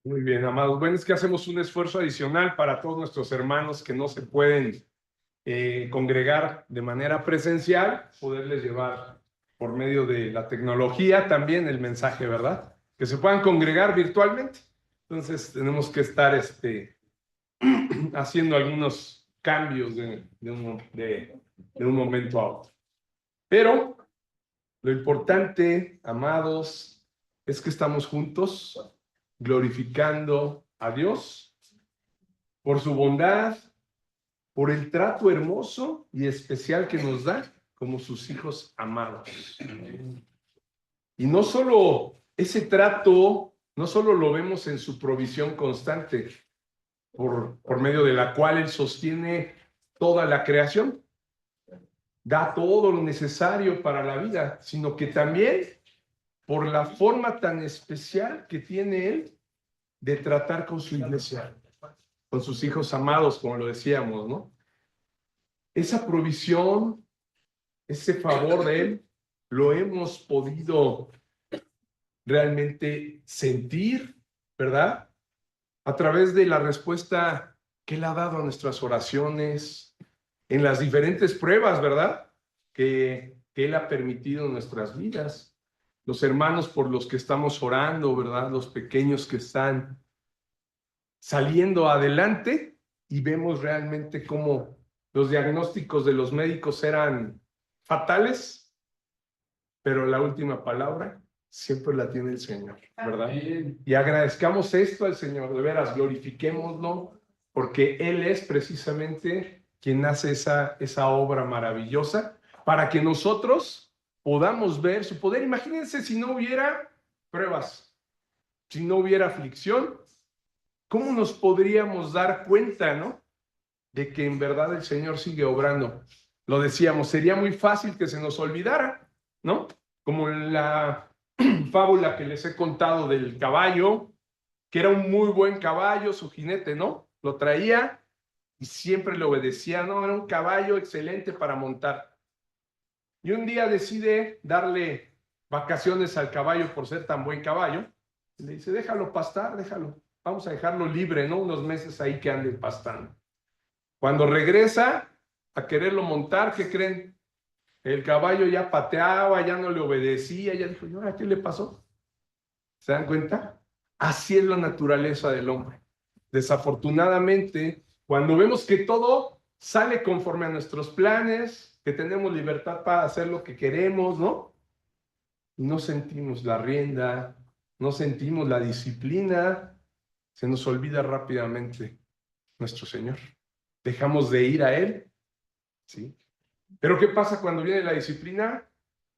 Muy bien, amados. Bueno, es que hacemos un esfuerzo adicional para todos nuestros hermanos que no se pueden congregar de manera presencial, poderles llevar por medio de la tecnología también el mensaje, ¿verdad? Que se puedan congregar virtualmente. Entonces, tenemos que estar haciendo algunos cambios de un momento a otro. Pero lo importante, amados, es que estamos juntos glorificando a Dios por su bondad, por el trato hermoso y especial que nos da como sus hijos amados. Y no solo ese trato, no solo lo vemos en su provisión constante, por medio de la cual Él sostiene toda la creación, da todo lo necesario para la vida, sino que también por la forma tan especial que tiene Él de tratar con su iglesia, con sus hijos amados, como lo decíamos, ¿no? Esa provisión, ese favor de Él, lo hemos podido realmente sentir, ¿verdad? A través de la respuesta que Él ha dado a nuestras oraciones, en las diferentes pruebas, ¿verdad? Que Él ha permitido en nuestras vidas. Los hermanos por los que estamos orando, ¿verdad? Los pequeños que están saliendo adelante y vemos realmente cómo los diagnósticos de los médicos eran fatales, pero la última palabra siempre la tiene el Señor, ¿verdad? Y agradezcamos esto al Señor, de veras, glorifiquémoslo, porque Él es precisamente quien hace esa obra maravillosa para que nosotros podamos ver su poder. Imagínense si no hubiera pruebas, si no hubiera aflicción, ¿cómo nos podríamos dar cuenta, no? De que en verdad el Señor sigue obrando. Lo decíamos, sería muy fácil que se nos olvidara, ¿no? Como en la fábula que les he contado del caballo, que era un muy buen caballo, su jinete, ¿no? Lo traía y siempre le obedecía, ¿no? Era un caballo excelente para montar. Y un día decide darle vacaciones al caballo por ser tan buen caballo. Y le dice, déjalo pastar, déjalo. Vamos a dejarlo libre, ¿no? Unos meses ahí que ande pastando. Cuando regresa a quererlo montar, ¿qué creen? El caballo ya pateaba, ya no le obedecía, ya dijo, ¿y ahora qué le pasó? ¿Se dan cuenta? Así es la naturaleza del hombre. Desafortunadamente, cuando vemos que todo sale conforme a nuestros planes, que tenemos libertad para hacer lo que queremos, ¿no? No sentimos la rienda, no sentimos la disciplina, se nos olvida rápidamente nuestro Señor. Dejamos de ir a Él, ¿sí? Pero ¿qué pasa cuando viene la disciplina?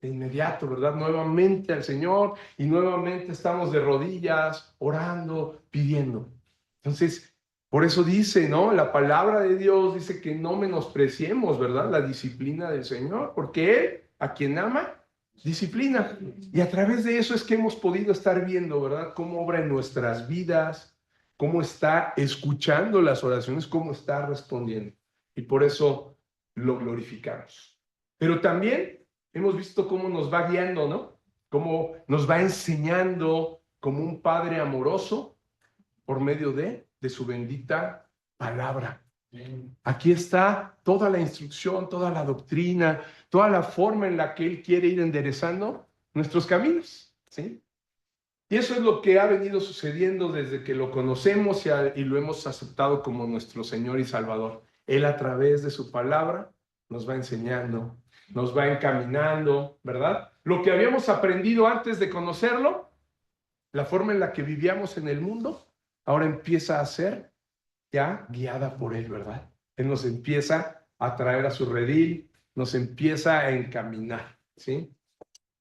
De inmediato, ¿verdad? Nuevamente al Señor y nuevamente estamos de rodillas, orando, pidiendo. Entonces, por eso dice, ¿no? La palabra de Dios dice que no menospreciemos, ¿verdad? La disciplina del Señor, porque Él, a quien ama, disciplina. Y a través de eso es que hemos podido estar viendo, ¿verdad? Cómo obra en nuestras vidas, cómo está escuchando las oraciones, cómo está respondiendo. Y por eso lo glorificamos. Pero también hemos visto cómo nos va guiando, ¿no? Cómo nos va enseñando como un padre amoroso por medio de su bendita palabra. Aquí está toda la instrucción, toda la doctrina, toda la forma en la que Él quiere ir enderezando nuestros caminos, ¿sí? Y eso es lo que ha venido sucediendo desde que lo conocemos y lo hemos aceptado como nuestro Señor y Salvador. Él a través de su palabra nos va enseñando, nos va encaminando, ¿verdad? Lo que habíamos aprendido antes de conocerlo, la forma en la que vivíamos en el mundo, ahora empieza a ser ya guiada por Él, ¿verdad? Él nos empieza a traer a su redil, nos empieza a encaminar, ¿sí?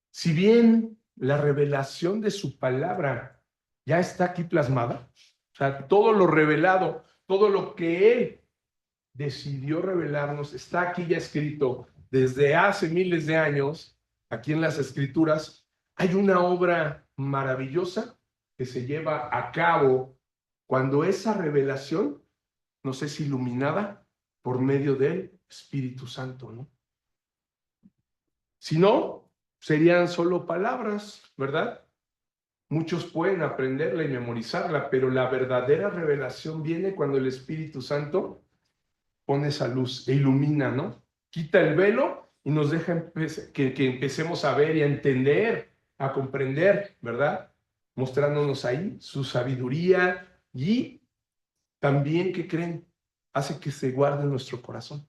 Si bien la revelación de su palabra ya está aquí plasmada, o sea, todo lo revelado, todo lo que Él decidió revelarnos está aquí ya escrito desde hace miles de años, aquí en las Escrituras, hay una obra maravillosa que se lleva a cabo cuando esa revelación nos es iluminada por medio del Espíritu Santo, ¿no? Si no, serían solo palabras, ¿verdad? Muchos pueden aprenderla y memorizarla, pero la verdadera revelación viene cuando el Espíritu Santo pone esa luz e ilumina, ¿no? Quita el velo y nos deja que empecemos a ver y a entender, a comprender, ¿verdad? Mostrándonos ahí su sabiduría y también, ¿qué creen? Hace que se guarde en nuestro corazón.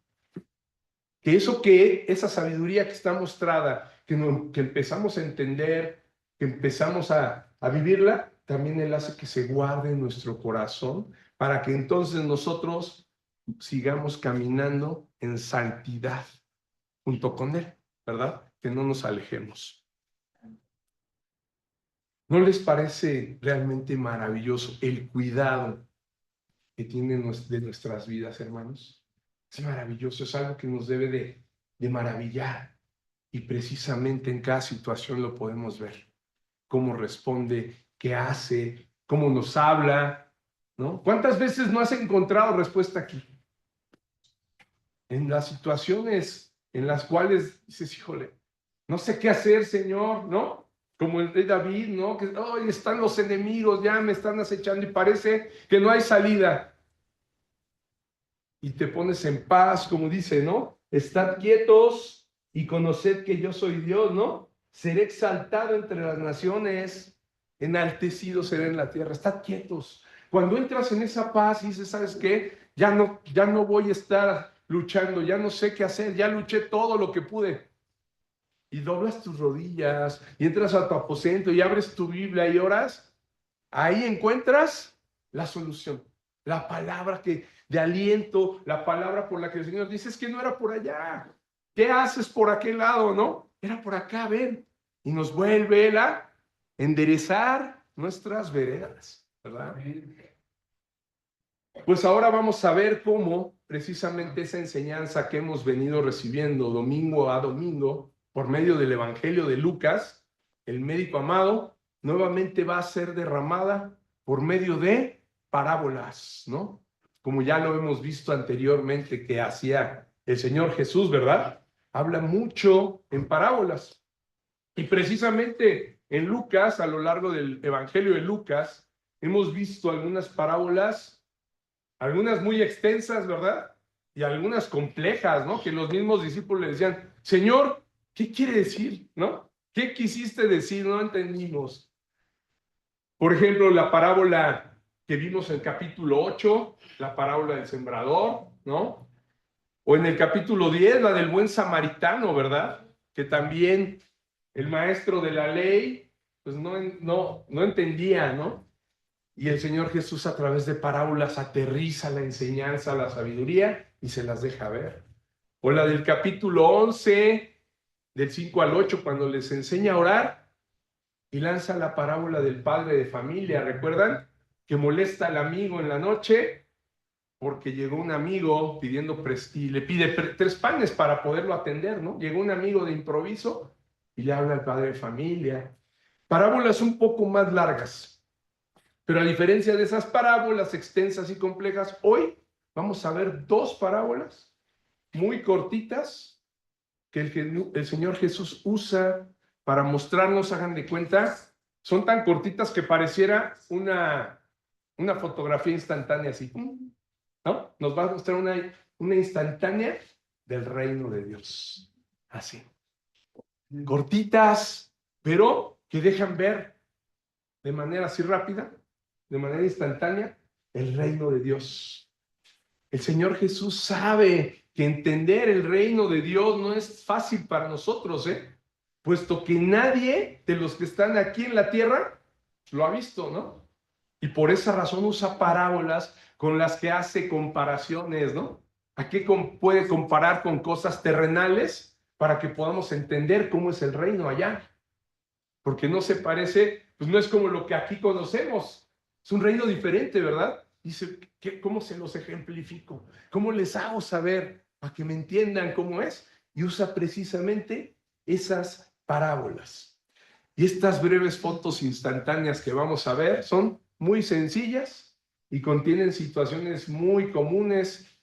Esa sabiduría que está mostrada, que empezamos a entender, que empezamos a vivirla, también Él hace que se guarde en nuestro corazón para que entonces nosotros sigamos caminando en santidad junto con Él, ¿verdad? Que no nos alejemos. ¿No les parece realmente maravilloso el cuidado que tiene de nuestras vidas, hermanos? Es maravilloso, es algo que nos debe de maravillar. Y precisamente en cada situación lo podemos ver. Cómo responde, qué hace, cómo nos habla, ¿no? ¿Cuántas veces no has encontrado respuesta aquí? En las situaciones en las cuales dices, híjole, no sé qué hacer, Señor, ¿no? Como el rey David, ¿no? Que hoy están los enemigos, ya me están acechando y parece que no hay salida. Y te pones en paz, como dice, ¿no? Estad quietos y conoced que yo soy Dios, ¿no? Seré exaltado entre las naciones, enaltecido seré en la tierra. Estad quietos. Cuando entras en esa paz y dices, ¿sabes qué? Ya no voy a estar luchando, ya no sé qué hacer, ya luché todo lo que pude. Y doblas tus rodillas y entras a tu aposento y abres tu Biblia y oras, ahí encuentras la solución, la palabra de aliento, la palabra por la que el Señor dice, es que no era por allá. ¿Qué haces por aquel lado, no? Era por acá, ven. Y nos vuelve Él a enderezar nuestras veredas, ¿verdad? Pues ahora vamos a ver cómo precisamente esa enseñanza que hemos venido recibiendo domingo a domingo por medio del Evangelio de Lucas, el médico amado, nuevamente va a ser derramada por medio de parábolas, ¿no? Como ya lo hemos visto anteriormente que hacía el Señor Jesús, ¿verdad? Habla mucho en parábolas. Y precisamente en Lucas, a lo largo del Evangelio de Lucas, hemos visto algunas parábolas, algunas muy extensas, ¿verdad? Y algunas complejas, ¿no? Que los mismos discípulos le decían, Señor, ¿qué quiere decir? ¿No? ¿Qué quisiste decir? No entendimos. Por ejemplo, la parábola que vimos en el capítulo 8, la parábola del sembrador, ¿no? O en el capítulo 10, la del buen samaritano, ¿verdad? Que también el maestro de la ley, pues no entendía, ¿no? Y el Señor Jesús a través de parábolas aterriza la enseñanza, la sabiduría y se las deja ver. O la del capítulo 11, del 5 al 8, cuando les enseña a orar y lanza la parábola del padre de familia. ¿Recuerdan? Que molesta al amigo en la noche porque llegó un amigo pidiendo y le pide 3 panes para poderlo atender, ¿no? Llegó un amigo de improviso y le habla al padre de familia. Parábolas un poco más largas. Pero a diferencia de esas parábolas extensas y complejas, hoy vamos a ver 2 parábolas muy cortitas que el Señor Jesús usa para mostrarnos, hagan de cuenta, son tan cortitas que pareciera una fotografía instantánea así, ¿no? Nos va a mostrar una instantánea del reino de Dios. Así. Cortitas, pero que dejan ver de manera así rápida, de manera instantánea, el reino de Dios. El Señor Jesús sabe que entender el reino de Dios no es fácil para nosotros, puesto que nadie de los que están aquí en la tierra lo ha visto, ¿no? Y por esa razón usa parábolas con las que hace comparaciones, ¿no? ¿A qué puede comparar con cosas terrenales para que podamos entender cómo es el reino allá? Porque no se parece, pues no es como lo que aquí conocemos. Es un reino diferente, ¿verdad? Dice, ¿cómo se los ejemplifico? ¿Cómo les hago saber para que me entiendan cómo es? Y usa precisamente esas parábolas. Y estas breves fotos instantáneas que vamos a ver son muy sencillas y contienen situaciones muy comunes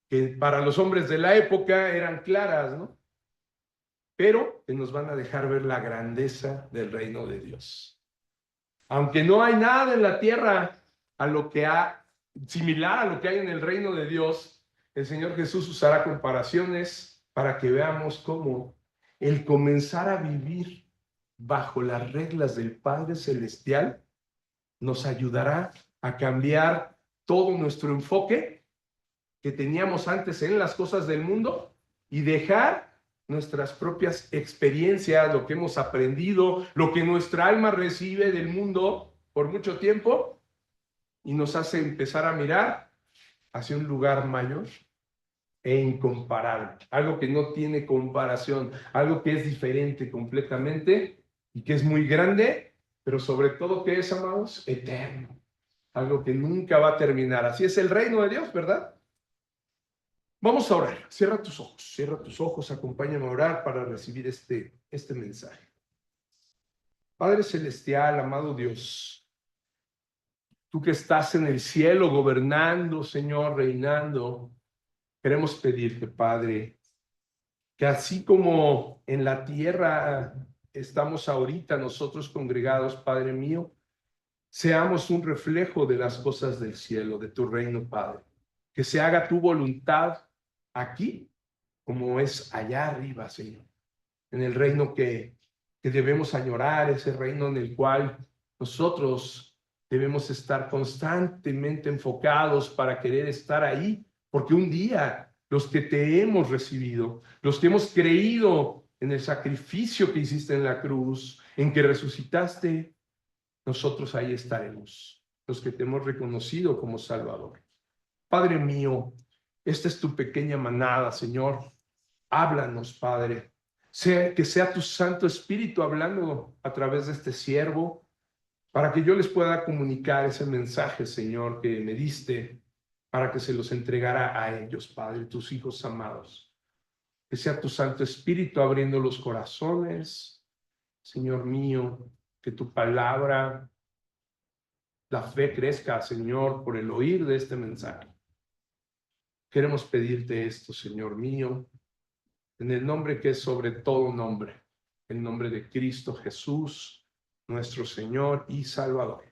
que para los hombres de la época eran claras, ¿no? Pero que nos van a dejar ver la grandeza del reino de Dios. Aunque no hay nada en la tierra similar a lo que hay en el reino de Dios, el Señor Jesús usará comparaciones para que veamos cómo el comenzar a vivir bajo las reglas del Padre Celestial nos ayudará a cambiar todo nuestro enfoque que teníamos antes en las cosas del mundo y dejar nuestras propias experiencias, lo que hemos aprendido, lo que nuestra alma recibe del mundo por mucho tiempo y nos hace empezar a mirar hacia un lugar mayor e incomparable, algo que no tiene comparación, algo que es diferente completamente y que es muy grande, pero sobre todo que es, amados, eterno, algo que nunca va a terminar. Así es el reino de Dios, ¿verdad? Vamos a orar. Cierra tus ojos, acompáñame a orar para recibir este mensaje. Padre Celestial, amado Dios, tú que estás en el cielo gobernando, Señor, reinando, queremos pedirte, Padre, que así como en la tierra estamos ahorita nosotros congregados, Padre mío, seamos un reflejo de las cosas del cielo, de tu reino, Padre. Que se haga tu voluntad aquí como es allá arriba, Señor. En el reino que debemos añorar, ese reino en el cual nosotros debemos estar constantemente enfocados para querer estar ahí, porque un día los que te hemos recibido, los que hemos creído en el sacrificio que hiciste en la cruz, en que resucitaste, nosotros ahí estaremos, los que te hemos reconocido como Salvador. Padre mío, esta es tu pequeña manada, Señor. Háblanos, Padre. Que sea tu Santo Espíritu hablando a través de este siervo, para que yo les pueda comunicar ese mensaje, Señor, que me diste, para que se los entregara a ellos, Padre, tus hijos amados. Que sea tu Santo Espíritu abriendo los corazones, Señor mío, que tu palabra, la fe crezca, Señor, por el oír de este mensaje. Queremos pedirte esto, Señor mío, en el nombre que es sobre todo nombre, el nombre de Cristo Jesús, nuestro Señor y Salvador.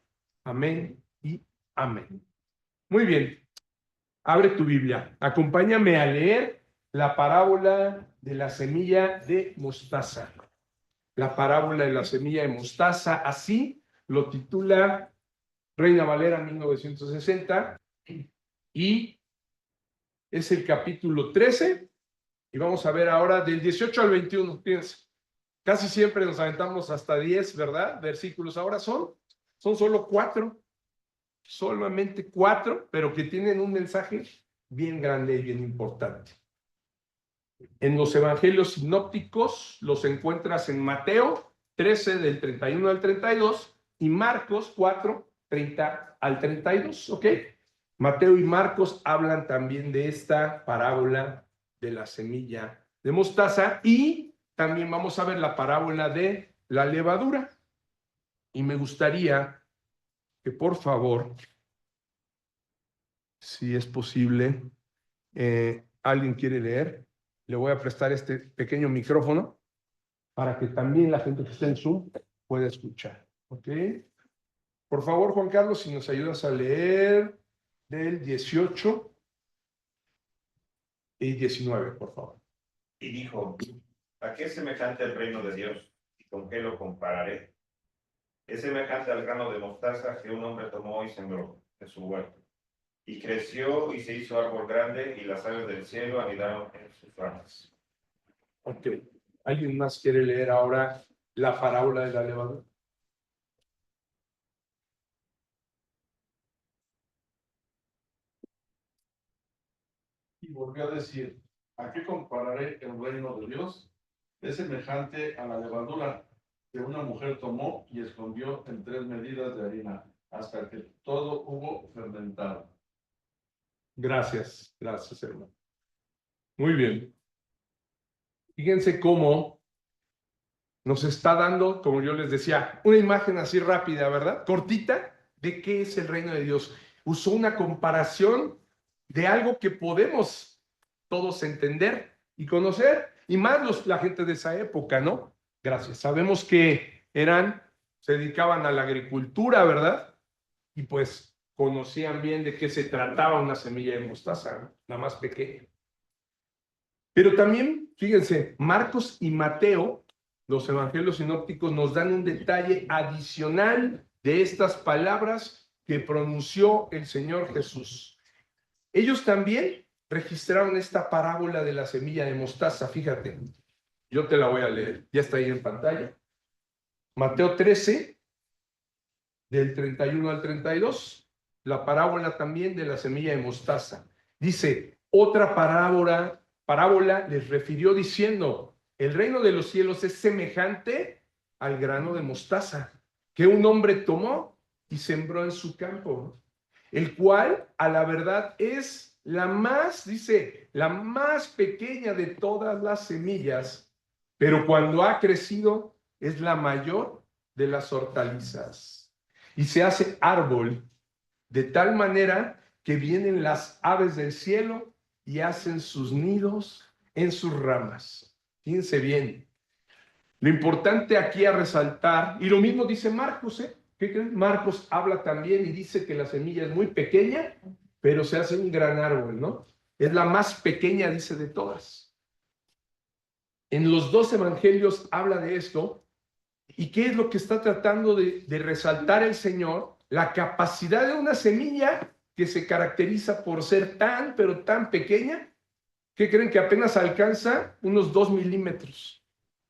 Amén y amén. Muy bien, abre tu Biblia, acompáñame a leer la parábola de la semilla de mostaza. La parábola de la semilla de mostaza, así lo titula Reina Valera 1960, y es el capítulo 13, y vamos a ver ahora del 18 al 21, fíjense. Casi siempre nos aventamos hasta 10, ¿verdad? Versículos. Ahora son solo 4, solamente 4, pero que tienen un mensaje bien grande y bien importante. En los evangelios sinópticos los encuentras en Mateo 13, del 31 al 32, y Marcos 4, 30 al 32, ¿ok? Mateo y Marcos hablan también de esta parábola de la semilla de mostaza, y también vamos a ver la parábola de la levadura. Y me gustaría que, por favor, si es posible, alguien quiere leer, le voy a prestar este pequeño micrófono para que también la gente que está en Zoom pueda escuchar, ¿ok? Por favor, Juan Carlos, si nos ayudas a leer del 18 y 19, por favor. Y dijo: ¿a qué es semejante el reino de Dios? ¿Y con qué lo compararé? Es semejante al grano de mostaza que un hombre tomó y sembró en su huerto. Y creció y se hizo árbol grande, y las aves del cielo anidaron en sus ramas. Ok. ¿Alguien más quiere leer ahora la parábola de la levadura? Y volvió a decir: ¿a qué compararé el reino de Dios? Es semejante a la levadura que una mujer tomó y escondió en 3 medidas de harina, hasta que todo hubo fermentado. Gracias, hermano. Muy bien. Fíjense cómo nos está dando, como yo les decía, una imagen así rápida, ¿verdad? Cortita, de qué es el reino de Dios. Usó una comparación de algo que podemos todos entender y conocer, y más la gente de esa época, ¿no? Gracias. Sabemos que eran se dedicaban a la agricultura, ¿verdad? Y pues conocían bien de qué se trataba una semilla de mostaza, ¿no? La más pequeña. Pero también, fíjense, Marcos y Mateo, los evangelios sinópticos, nos dan un detalle adicional de estas palabras que pronunció el Señor Jesús. Ellos también registraron esta parábola de la semilla de mostaza, fíjate, yo te la voy a leer, ya está ahí en pantalla. Mateo 13, del 31 al 32, la parábola también de la semilla de mostaza. Dice, otra parábola les refirió diciendo, el reino de los cielos es semejante al grano de mostaza que un hombre tomó y sembró en su campo, el cual a la verdad es la más, dice, la más pequeña de todas las semillas, pero cuando ha crecido es la mayor de las hortalizas y se hace árbol de tal manera que vienen las aves del cielo y hacen sus nidos en sus ramas. Fíjense bien. Lo importante aquí a resaltar, y lo mismo dice Marcos, ¿eh? ¿Qué creen? Marcos habla también y dice que la semilla es muy pequeña, pero se hace un gran árbol, ¿no? Es la más pequeña, dice, de todas. En los dos evangelios habla de esto. ¿Y qué es lo que está tratando de resaltar el Señor? La capacidad de una semilla que se caracteriza por ser tan, pero tan pequeña, que creen que apenas alcanza unos 2 milímetros.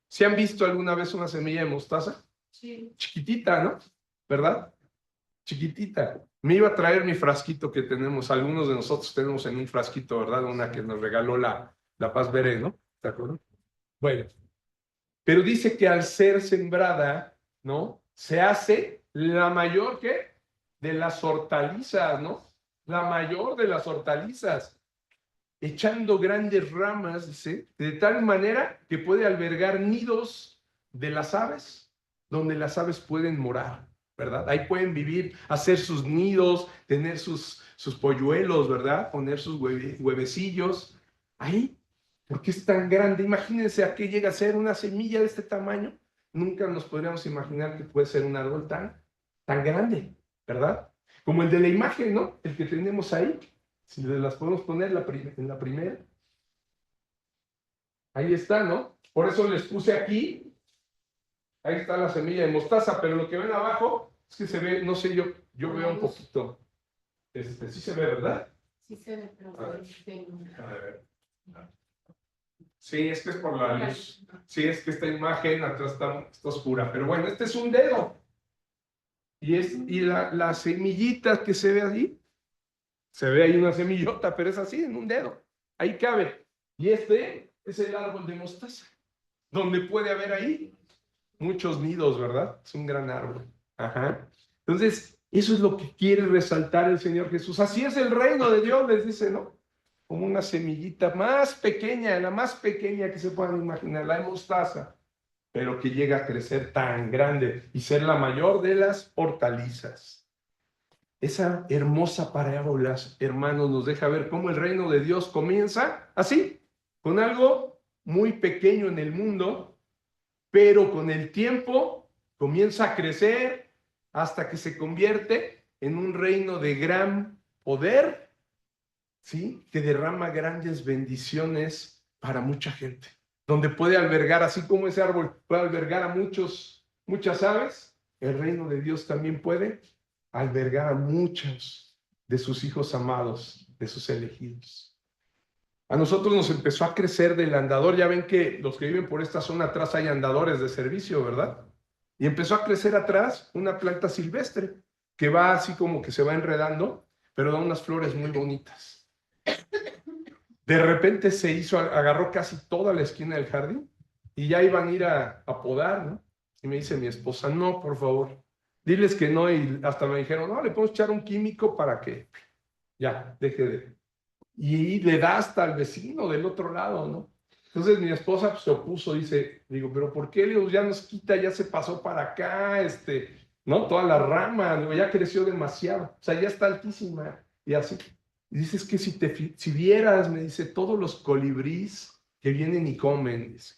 ¿Se han visto alguna vez una semilla de mostaza? Sí. Chiquitita, ¿no? ¿Verdad? Chiquitita. Me iba a traer mi frasquito que tenemos, algunos de nosotros tenemos en un frasquito, ¿verdad? Una que nos regaló la Paz Veré, ¿no? ¿De acuerdo? Bueno. Pero dice que al ser sembrada, ¿no? Se hace la mayor, ¿qué? De las hortalizas, ¿no? La mayor de las hortalizas, echando grandes ramas, dice, de tal manera que puede albergar nidos de las aves, donde las aves pueden morar, ¿verdad? Ahí pueden vivir, hacer sus nidos, tener sus polluelos, ¿verdad? Poner sus huevecillos, ahí. Porque es tan grande. Imagínense a qué llega a ser una semilla de este tamaño. Nunca nos podríamos imaginar que puede ser un árbol tan grande, ¿verdad? Como el de la imagen, ¿no? El que tenemos ahí. Si las podemos poner en la primera. Ahí está, ¿no? Por eso les puse aquí. Ahí está la semilla de mostaza, pero lo que ven abajo es que se ve, no sé, yo veo un poquito. Sí se ve, ¿verdad? Sí se ve, pero A ver. tengo- A ver. Sí, es que es por la luz. Sí, es que esta imagen atrás está oscura. Pero bueno, este es un dedo. Y la semillita que se ve ahí, se ve ahí una semillota, pero es así, en un dedo. Ahí cabe. Y este es el árbol de mostaza, donde puede haber ahí muchos nidos, ¿verdad? Es un gran árbol. Ajá. Entonces, eso es lo que quiere resaltar el Señor Jesús. Así es el reino de Dios, les dice, ¿no? Como una semillita más pequeña, la más pequeña que se puedan imaginar, la de mostaza, pero que llega a crecer tan grande y ser la mayor de las hortalizas. Esa hermosa parábola, hermanos, nos deja ver cómo el reino de Dios comienza así, con algo muy pequeño en el mundo, pero con el tiempo comienza a crecer hasta que se convierte en un reino de gran poder, ¿sí? Que derrama grandes bendiciones para mucha gente, donde puede albergar, así como ese árbol puede albergar a muchas aves, el reino de Dios también puede albergar a muchos de sus hijos amados, de sus elegidos. A nosotros nos empezó a crecer del andador. Ya ven que los que viven por esta zona atrás hay andadores de servicio, ¿verdad? Y empezó a crecer atrás una planta silvestre que va así como que se va enredando, pero da unas flores muy bonitas. De repente agarró casi toda la esquina del jardín y ya iban a ir a podar, ¿no? Y me dice mi esposa, no, por favor, diles que no. Y hasta me dijeron, no, le podemos echar un químico para que ya deje de... Y le da hasta al vecino del otro lado, ¿no? Entonces mi esposa pues, se opuso, digo, pero ¿por qué? Digo, ya nos quita, ya se pasó para acá, ¿no? Toda la rama, digo, ya creció demasiado, o sea, ya está altísima, y así. Y dices que si vieras, me dice, todos los colibríes que vienen y comen, dice,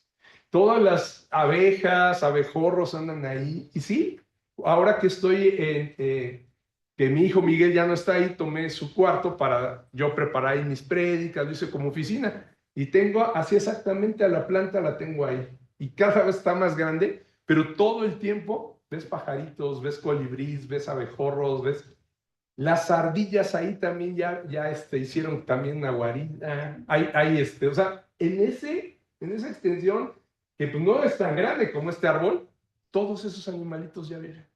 todas las abejas, abejorros andan ahí, y sí, ahora que que mi hijo Miguel ya no está ahí, tomé su cuarto para yo preparar ahí mis prédicas, lo hice como oficina. Y tengo así exactamente a la planta, la tengo ahí. Y cada vez está más grande, pero todo el tiempo ves pajaritos, ves colibríes, ves abejorros, ves las ardillas ahí también ya hicieron también una guarida. O sea, en esa extensión, que pues no es tan grande como este árbol, todos esos animalitos ya viven.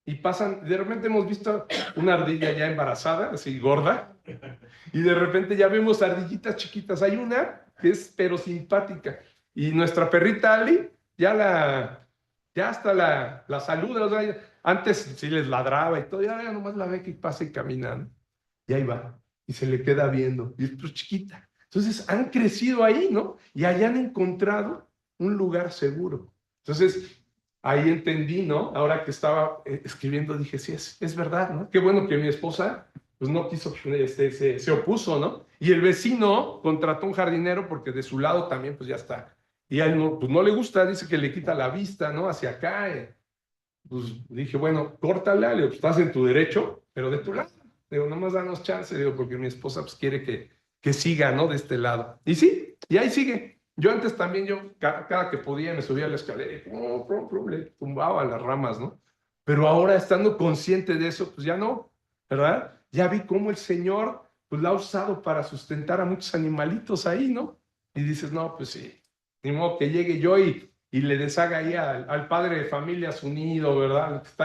Y pasan, de repente hemos visto una ardilla ya embarazada, así gorda, y de repente ya vemos ardillitas chiquitas. Hay una que es pero simpática. Y nuestra perrita Ali, ya hasta la saluda. O sea, antes sí les ladraba y todo, ya nomás la ve que pasa y caminando. Y ahí va. Y se le queda viendo. Y es pues chiquita. Entonces han crecido ahí, ¿no? Y allá han encontrado un lugar seguro. Entonces, ahí entendí, ¿no? Ahora que estaba escribiendo, dije, sí, es verdad, ¿no? Qué bueno que mi esposa pues no quiso, se opuso, ¿no? Y el vecino contrató un jardinero porque de su lado también, pues ya está. Y a él no, pues no le gusta, dice que le quita la vista, ¿no? Hacia acá. Pues dije, bueno, córtala, le digo, pues estás en tu derecho, pero de tu lado. Digo, nomás danos chance, digo, porque mi esposa pues quiere que siga, ¿no? De este lado. Y sí, y ahí sigue. Yo antes también, cada que podía me subía a la escalera y le tumbaba las ramas, ¿no? Pero ahora estando consciente de eso, pues ya no, ¿verdad? Ya vi cómo el Señor pues la ha usado para sustentar a muchos animalitos ahí, ¿no? Y dices, no, pues sí, ni modo que llegue yo y le deshaga ahí al padre de familia su nido, ¿verdad? Está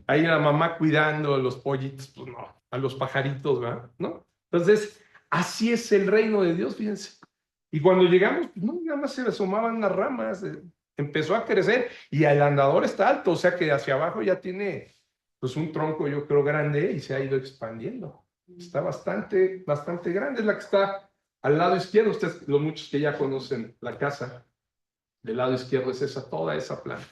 ahí la mamá cuidando a los pollitos, pues no, a los pajaritos, ¿verdad? ¿No? Entonces, así es el reino de Dios, fíjense. Y cuando llegamos, pues no, nada más se le asomaban las ramas, empezó a crecer y el andador está alto, o sea que hacia abajo ya tiene pues un tronco yo creo grande y se ha ido expandiendo. Está bastante grande, es la que está al lado izquierdo, ustedes, los muchos que ya conocen la casa, del lado izquierdo es toda esa planta.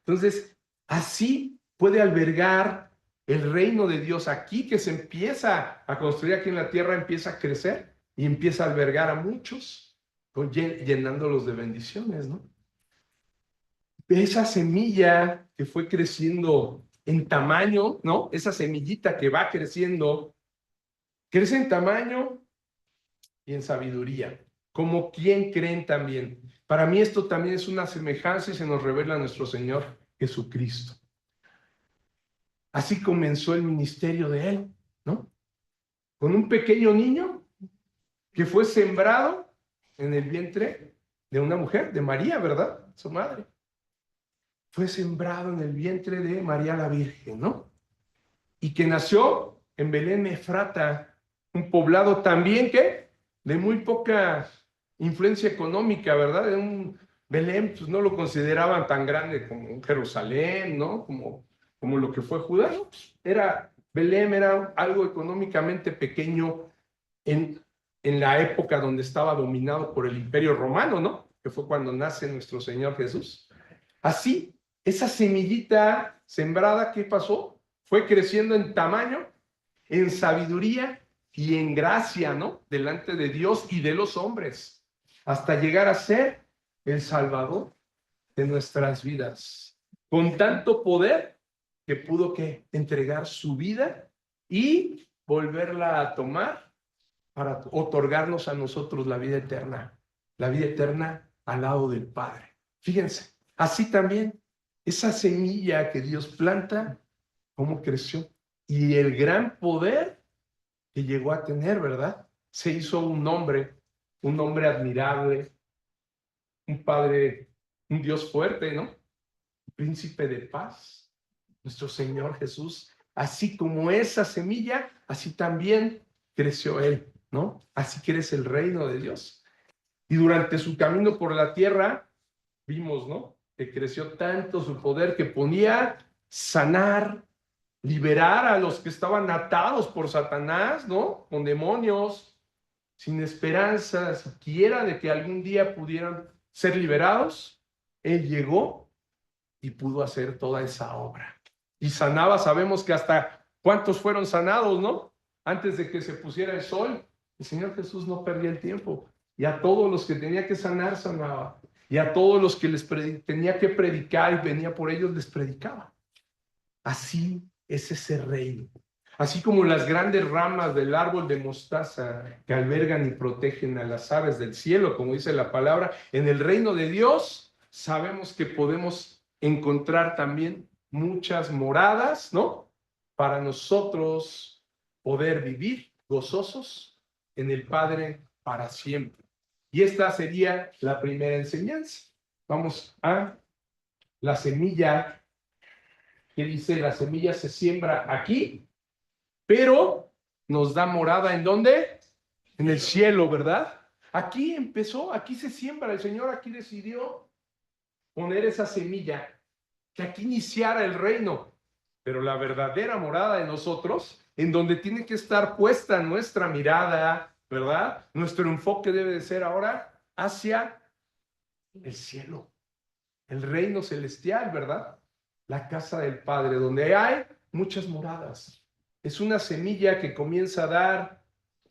Entonces, así puede albergar el reino de Dios aquí que se empieza a construir aquí en la tierra, empieza a crecer y empieza a albergar a muchos, llenándolos de bendiciones, ¿no? Esa semilla que fue creciendo en tamaño, ¿no? Esa semillita que va creciendo, crece en tamaño y en sabiduría, como quien creen también. Para mí esto también es una semejanza y se nos revela nuestro Señor Jesucristo. Así comenzó el ministerio de Él, ¿no? Con un pequeño niño que fue sembrado en el vientre de una mujer, de María, ¿verdad? Su madre. Fue sembrado en el vientre de María la Virgen, ¿no? Y que nació en Belén Efrata, un poblado también que de muy poca influencia económica, ¿verdad? De un Belén, pues no lo consideraban tan grande como un Jerusalén, ¿no? Como lo que fue Judá, ¿no? Belén era algo económicamente pequeño en la época donde estaba dominado por el Imperio Romano, ¿no? Que fue cuando nace nuestro Señor Jesús. Así, esa semillita sembrada, ¿qué pasó? Fue creciendo en tamaño, en sabiduría y en gracia, ¿no? Delante de Dios y de los hombres, hasta llegar a ser el Salvador de nuestras vidas. Con tanto poder que pudo que entregar su vida y volverla a tomar para otorgarnos a nosotros la vida eterna al lado del Padre. Fíjense, así también, esa semilla que Dios planta, cómo creció y el gran poder que llegó a tener, ¿verdad? Se hizo un hombre admirable, un Padre, un Dios fuerte, ¿no? Príncipe de paz, nuestro Señor Jesús. Así como esa semilla, así también creció Él, ¿no? Así crece el reino de Dios. Y durante su camino por la tierra, vimos, ¿no? Que creció tanto su poder que ponía sanar, liberar a los que estaban atados por Satanás, ¿no? Con demonios, sin esperanza siquiera de que algún día pudieran ser liberados. Él llegó y pudo hacer toda esa obra. Y sanaba, sabemos que hasta cuántos fueron sanados, ¿no? Antes de que se pusiera el sol, el Señor Jesús no perdía el tiempo. Y a todos los que tenía que sanar, sanaba. Y a todos los que tenía que predicar y venía por ellos, les predicaba. Así es ese reino. Así como las grandes ramas del árbol de mostaza que albergan y protegen a las aves del cielo, como dice la palabra, en el reino de Dios sabemos que podemos encontrar también muchas moradas, ¿no? Para nosotros poder vivir gozosos en el Padre para siempre. Y esta sería la primera enseñanza. Vamos a la semilla, que dice, la semilla se siembra aquí, pero nos da morada ¿en dónde? En el cielo, ¿verdad? Aquí empezó, aquí se siembra, el Señor aquí decidió poner esa semilla, que aquí iniciara el reino, pero la verdadera morada de nosotros, en donde tiene que estar puesta nuestra mirada, ¿verdad? Nuestro enfoque debe de ser ahora hacia el cielo, el reino celestial, ¿verdad? La casa del Padre, donde hay muchas moradas. Es una semilla que comienza a dar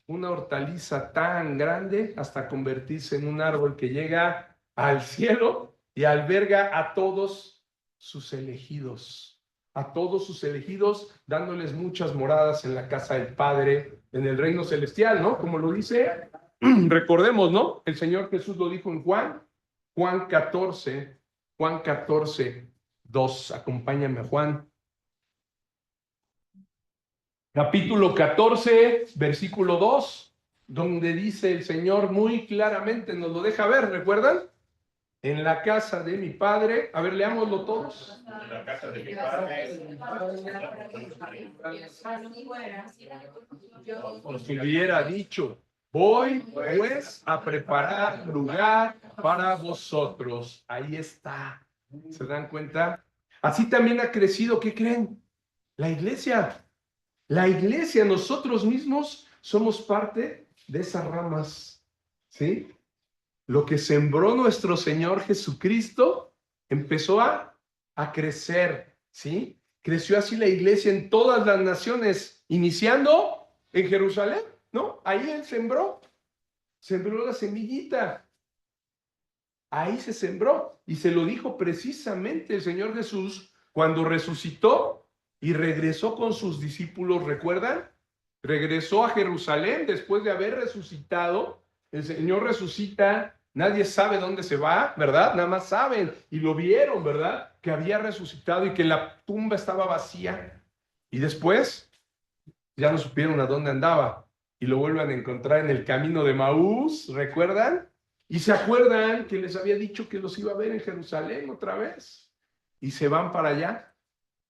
una hortaliza tan grande hasta convertirse en un árbol que llega al cielo y alberga a todos sus elegidos, dándoles muchas moradas en la casa del Padre, en el reino celestial, ¿no? Como lo dice, recordemos, ¿no? El Señor Jesús lo dijo en Juan 14, 2. Acompáñame, Juan. Capítulo 14, versículo 2, donde dice el Señor muy claramente, nos lo deja ver, ¿recuerdan? En la casa de mi Padre, a ver, leámoslo todos. En la casa de mi Padre. Os hubiera dicho, voy pues a preparar lugar para vosotros. Ahí está. ¿Se dan cuenta? Así también ha crecido, ¿qué creen? La iglesia. La iglesia, nosotros mismos somos parte de esas ramas, ¿sí? Lo que sembró nuestro Señor Jesucristo empezó a crecer, ¿sí? Creció así la iglesia en todas las naciones, iniciando en Jerusalén, ¿no? Ahí Él sembró la semillita. Ahí se sembró y se lo dijo precisamente el Señor Jesús cuando resucitó y regresó con sus discípulos, ¿recuerdan? Regresó a Jerusalén después de haber resucitado. El Señor resucita, nadie sabe dónde se va, ¿verdad? Nada más saben y lo vieron, ¿verdad? Que había resucitado y que la tumba estaba vacía. Y después ya no supieron a dónde andaba y lo vuelven a encontrar en el camino de Maús, ¿recuerdan? Y se acuerdan que les había dicho que los iba a ver en Jerusalén otra vez. Y se van para allá.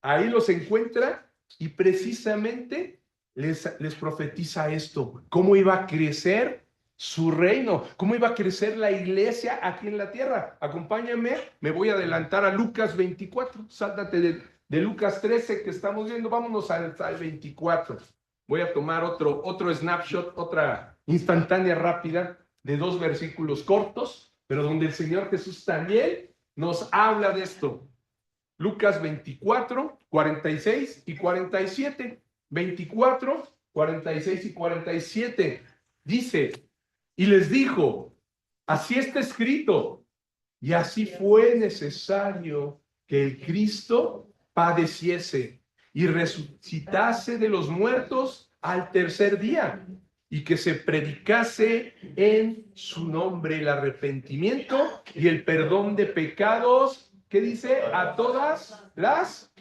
Ahí los encuentra y precisamente les profetiza esto. Cómo iba a crecer su reino. Cómo iba a crecer la iglesia aquí en la tierra. Acompáñame. Me voy a adelantar a Lucas 24. Sáltate de Lucas 13 que estamos viendo. Vámonos al 24. Voy a tomar otro snapshot, otra instantánea rápida de 2 versículos cortos, pero donde el Señor Jesús también nos habla de esto. Lucas 24, 46 y 47. 24, 46 y 47. Dice, y les dijo, así está escrito, y así fue necesario que el Cristo padeciese y resucitase de los muertos al tercer día, y que se predicase en su nombre el arrepentimiento y el perdón de pecados, ¿qué dice? A todas las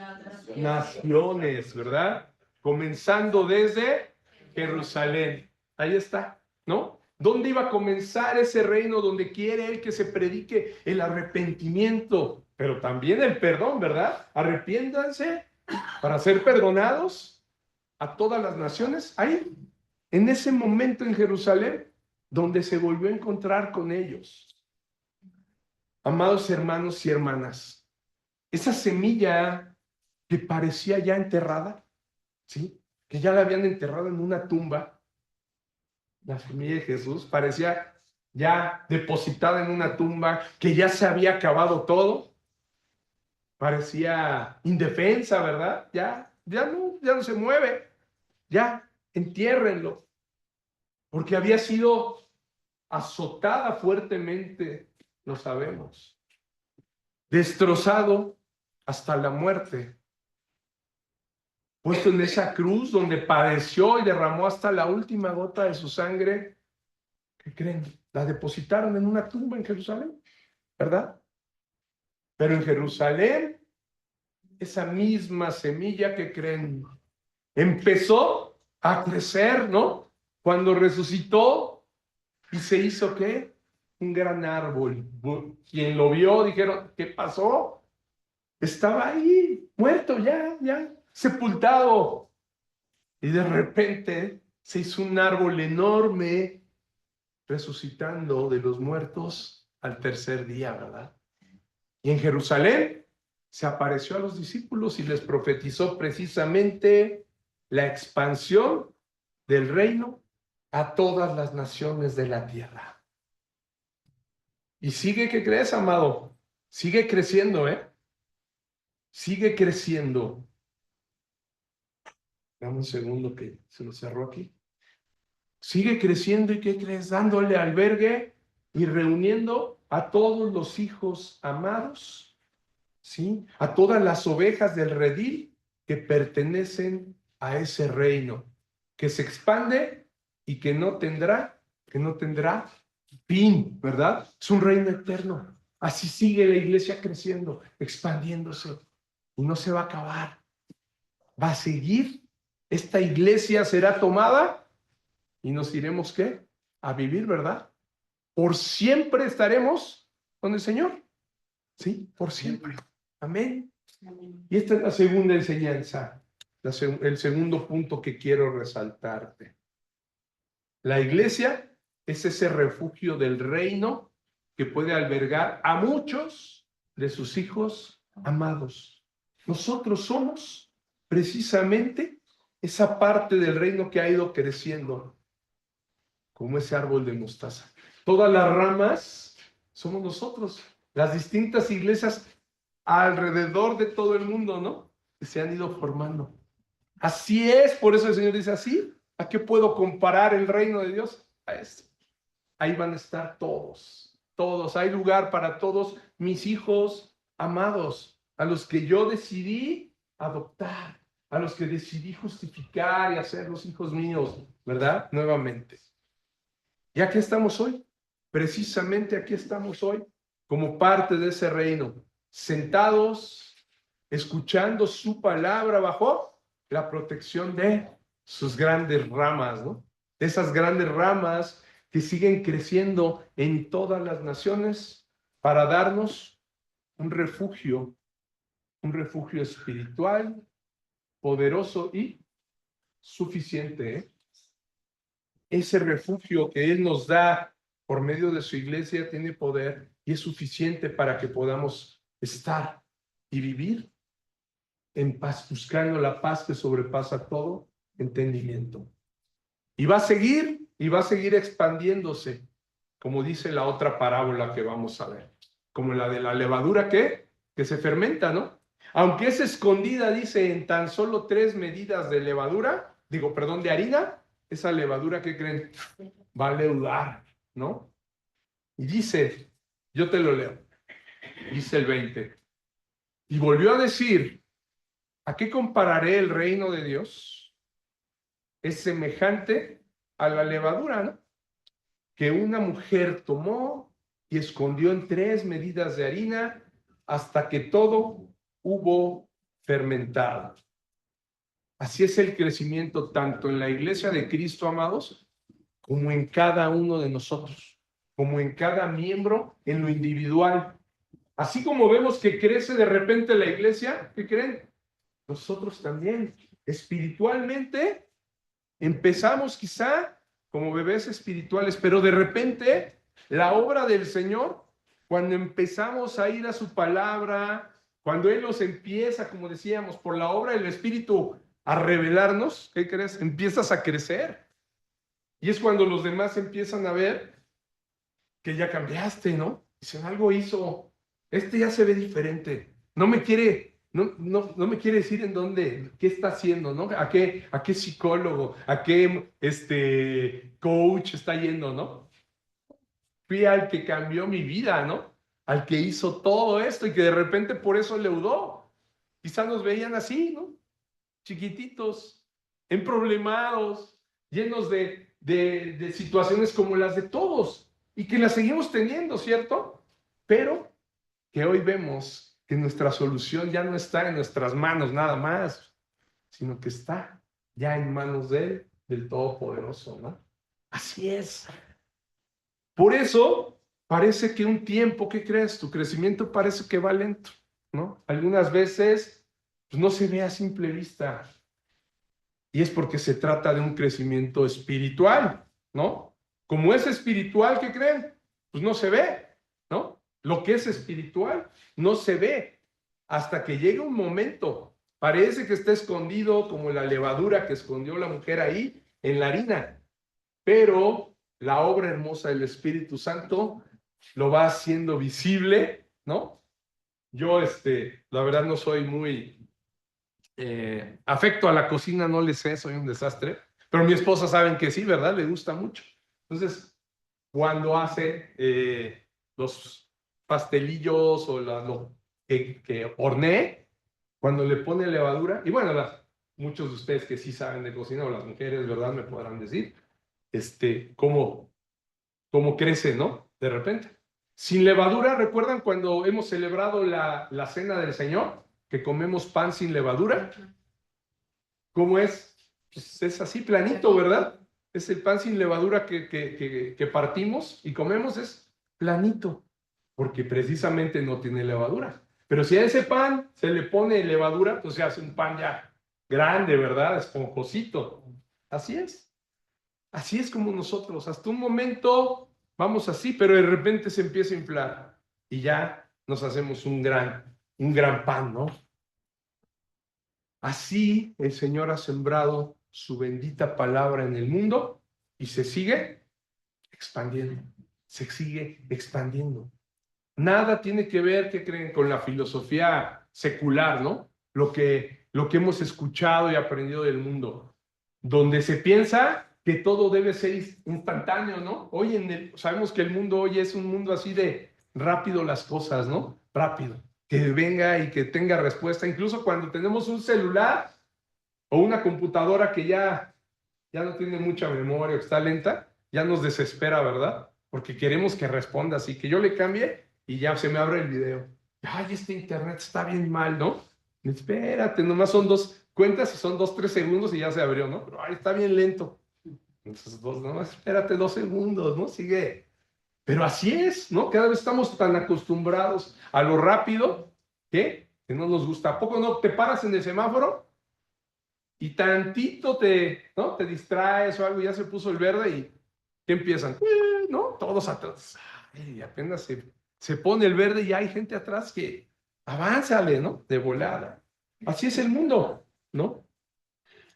naciones, ¿verdad? Comenzando desde Jerusalén. Ahí está, ¿no? ¿Dónde iba a comenzar ese reino donde quiere Él que se predique el arrepentimiento, pero también el perdón, ¿verdad? Arrepiéntanse para ser perdonados a todas las naciones. Ahí, en ese momento en Jerusalén, donde se volvió a encontrar con ellos. Amados hermanos y hermanas, esa semilla que parecía ya enterrada, ¿sí? Que ya la habían enterrado en una tumba, la semilla de Jesús parecía ya depositada en una tumba, que ya se había acabado todo, parecía indefensa, ¿verdad? Ya no se mueve, ya, entiérrenlo, porque había sido azotada fuertemente, lo sabemos, destrozado hasta la muerte. puesto en esa cruz donde padeció y derramó hasta la última gota de su sangre, ¿qué creen? La depositaron en una tumba en Jerusalén, ¿verdad? Pero en Jerusalén, esa misma semilla, ¿que creen? Empezó a crecer, ¿no? Cuando resucitó y se hizo, ¿qué? Un gran árbol. Quien lo vio, dijeron, ¿qué pasó? Estaba ahí, muerto ya, sepultado. Y de repente se hizo un árbol enorme, resucitando de los muertos al tercer día, ¿verdad? Y en Jerusalén se apareció a los discípulos y les profetizó precisamente la expansión del reino a todas las naciones de la tierra. Y sigue, ¿qué crees, amado? Sigue creciendo, ¿eh? Sigue creciendo. Dame un segundo que se lo cerró aquí. Sigue creciendo, y ¿qué crees? Dándole albergue y reuniendo a todos los hijos amados, ¿sí? A todas las ovejas del redil que pertenecen a ese reino, que se expande y que no tendrá fin, ¿verdad? Es un reino eterno. Así sigue la iglesia creciendo, expandiéndose, y no se va a acabar. Va a seguir. Esta iglesia será tomada y nos iremos, ¿qué? A vivir, ¿verdad? Por siempre estaremos con el Señor. Sí, por siempre. Amén. Y esta es la segunda enseñanza, el segundo punto que quiero resaltarte. La iglesia es ese refugio del reino que puede albergar a muchos de sus hijos amados. Nosotros somos precisamente esa parte del reino que ha ido creciendo, como ese árbol de mostaza. Todas las ramas somos nosotros, las distintas iglesias alrededor de todo el mundo, ¿no? Que se han ido formando. Así es, por eso el Señor dice así. ¿A qué puedo comparar el reino de Dios? A esto. Ahí van a estar todos, todos. Hay lugar para todos mis hijos amados, a los que yo decidí adoptar, a los que decidí justificar y hacer los hijos míos, ¿verdad? Nuevamente. ¿Y aquí estamos hoy? Precisamente aquí estamos hoy, como parte de ese reino, sentados, escuchando su palabra bajo la protección de sus grandes ramas, ¿no? De esas grandes ramas que siguen creciendo en todas las naciones para darnos un refugio espiritual, poderoso y suficiente, ¿eh? Ese refugio que Él nos da por medio de su iglesia tiene poder y es suficiente para que podamos estar y vivir en paz, buscando la paz que sobrepasa todo entendimiento. Y va a seguir expandiéndose, como dice la otra parábola que vamos a ver, como la de la levadura que se fermenta, ¿no? Aunque es escondida, dice, en tan solo 3 medidas de levadura, de harina, esa levadura, ¿qué creen? Va a leudar, ¿no? Y dice, yo te lo leo, dice el 20, y volvió a decir, ¿a qué compararé el reino de Dios? Es semejante a la levadura, ¿no? Que una mujer tomó y escondió en 3 medidas de harina hasta que todo hubo fermentado. Así es el crecimiento tanto en la iglesia de Cristo, amados, como en cada uno de nosotros, como en cada miembro en lo individual. Así como vemos que crece de repente la iglesia, ¿qué creen? Nosotros también, espiritualmente, empezamos quizá como bebés espirituales, pero de repente la obra del Señor, cuando empezamos a ir a su palabra, cuando Él nos empieza, como decíamos, por la obra del Espíritu a revelarnos, ¿qué crees? Empiezas a crecer. Y es cuando los demás empiezan a ver que ya cambiaste, ¿no? Dicen, algo hizo, ya se ve diferente. No me quiere decir en dónde, qué está haciendo, ¿no? A qué psicólogo, a qué coach está yendo, ¿no? Fui al que cambió mi vida, ¿no? Al que hizo todo esto y que de repente por eso leudó. Quizás nos veían así, ¿no? chiquititos, emproblemados, llenos de situaciones como las de todos y que las seguimos teniendo, ¿cierto? Pero que hoy vemos que nuestra solución ya no está en nuestras manos nada más, sino que está ya en manos de Él, del Todopoderoso, ¿no? Así es. Por eso parece que un tiempo, ¿qué crees? Tu crecimiento parece que va lento, ¿no? Algunas veces pues, no se ve a simple vista. Y es porque se trata de un crecimiento espiritual, ¿no? Como es espiritual, ¿qué creen? Pues no se ve, ¿no? Lo que es espiritual no se ve hasta que llega un momento. Parece que está escondido como la levadura que escondió la mujer ahí en la harina, pero la obra hermosa del Espíritu Santo lo va haciendo visible, ¿no? Yo, la verdad no soy muy afecto a la cocina, no le sé, soy un desastre, pero mi esposa saben que sí, ¿verdad? Le gusta mucho. Entonces, cuando hace los pastelillos o lo que horneé, cuando le pone levadura, y bueno, muchos de ustedes que sí saben de cocina o las mujeres, ¿verdad? Me podrán decir, cómo crece, ¿no? De repente. Sin levadura, ¿recuerdan cuando hemos celebrado la cena del Señor? Que comemos pan sin levadura. ¿Cómo es? Pues es así planito, ¿verdad? Es el pan sin levadura que partimos y comemos, es planito, porque precisamente no tiene levadura. Pero si a ese pan se le pone levadura, pues se hace un pan ya grande, ¿verdad? Esponjosito. Así es. Así es como nosotros. Hasta un momento vamos así, pero de repente se empieza a inflar y ya nos hacemos un gran pan, ¿no? Así el Señor ha sembrado su bendita palabra en el mundo y se sigue expandiendo, se sigue expandiendo. Nada tiene que ver, ¿qué creen?, con la filosofía secular, ¿no? Lo que hemos escuchado y aprendido del mundo, donde se piensa que todo debe ser instantáneo, ¿no? Hoy sabemos que el mundo hoy es un mundo así de rápido las cosas, ¿no? Rápido, que venga y que tenga respuesta. Incluso cuando tenemos un celular o una computadora que ya no tiene mucha memoria o está lenta, ya nos desespera, ¿verdad? Porque queremos que responda así, que yo le cambie y ya se me abre el video. Ay, este internet está bien mal, ¿no? Espérate, nomás son dos cuentas y son 2, 3 segundos y ya se abrió, ¿no? Pero ay, está bien lento. Entonces, nomás espérate 2 segundos, ¿no? Sigue. Pero así es, ¿no? Cada vez estamos tan acostumbrados a lo rápido que no nos gusta. ¿A poco no te paras en el semáforo y tantito ¿no? Te distraes o algo, ya se puso el verde y ¿qué empiezan? ¿No? Todos atrás. Y apenas se pone el verde y ya hay gente atrás que avánzale, ¿no? De volada. Así es el mundo, ¿no?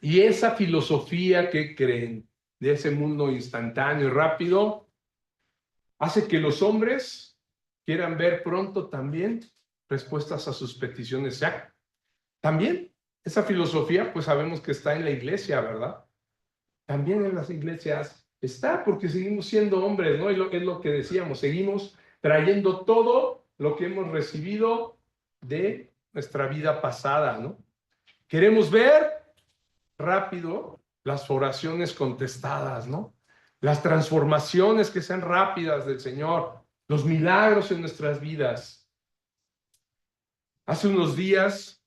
Y esa filosofía que creen de ese mundo instantáneo y rápido hace que los hombres quieran ver pronto también respuestas a sus peticiones. Ya, también esa filosofía, pues sabemos que está en la iglesia, ¿verdad? También en las iglesias está, porque seguimos siendo hombres, ¿no? Es lo que decíamos, seguimos trayendo todo lo que hemos recibido de nuestra vida pasada, ¿no? Queremos ver rápido las oraciones contestadas, ¿no? Las transformaciones que sean rápidas del Señor, los milagros en nuestras vidas. Hace unos días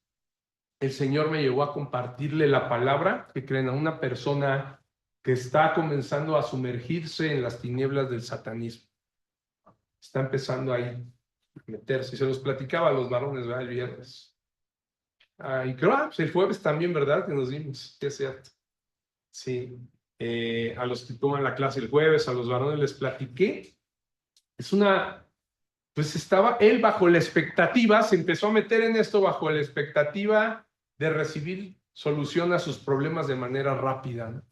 el Señor me llevó a compartirle la palabra, que creen, a una persona que está comenzando a sumergirse en las tinieblas del satanismo. Está empezando ahí a meterse. Se los platicaba a los varones, ¿verdad? El viernes. Y creo, pues el jueves también, ¿verdad? Que nos vimos, que es cierto. Sí. A los que toman la clase el jueves, a los varones les platiqué. Pues estaba él bajo la expectativa, se empezó a meter en esto bajo la expectativa de recibir solución a sus problemas de manera rápida, ¿no?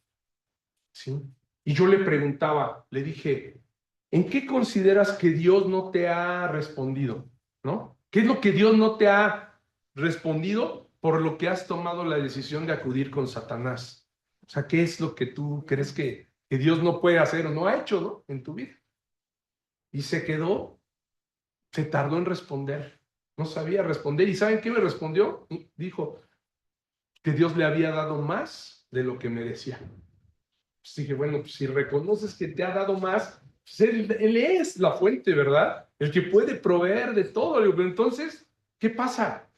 ¿Sí? Y yo le preguntaba, le dije, ¿en qué consideras que Dios no te ha respondido? ¿No? ¿Qué es lo que Dios no te ha respondido por lo que has tomado la decisión de acudir con Satanás? O sea, ¿qué es lo que tú crees que Dios no puede hacer o no ha hecho, ¿no? En tu vida. Y se tardó en responder, no sabía responder. ¿Y saben qué me respondió? Dijo, que Dios le había dado más de lo que merecía. Pues dije, bueno, pues si reconoces que te ha dado más, pues él es la fuente, ¿verdad? El que puede proveer de todo. Le digo, pero entonces, ¿qué pasa?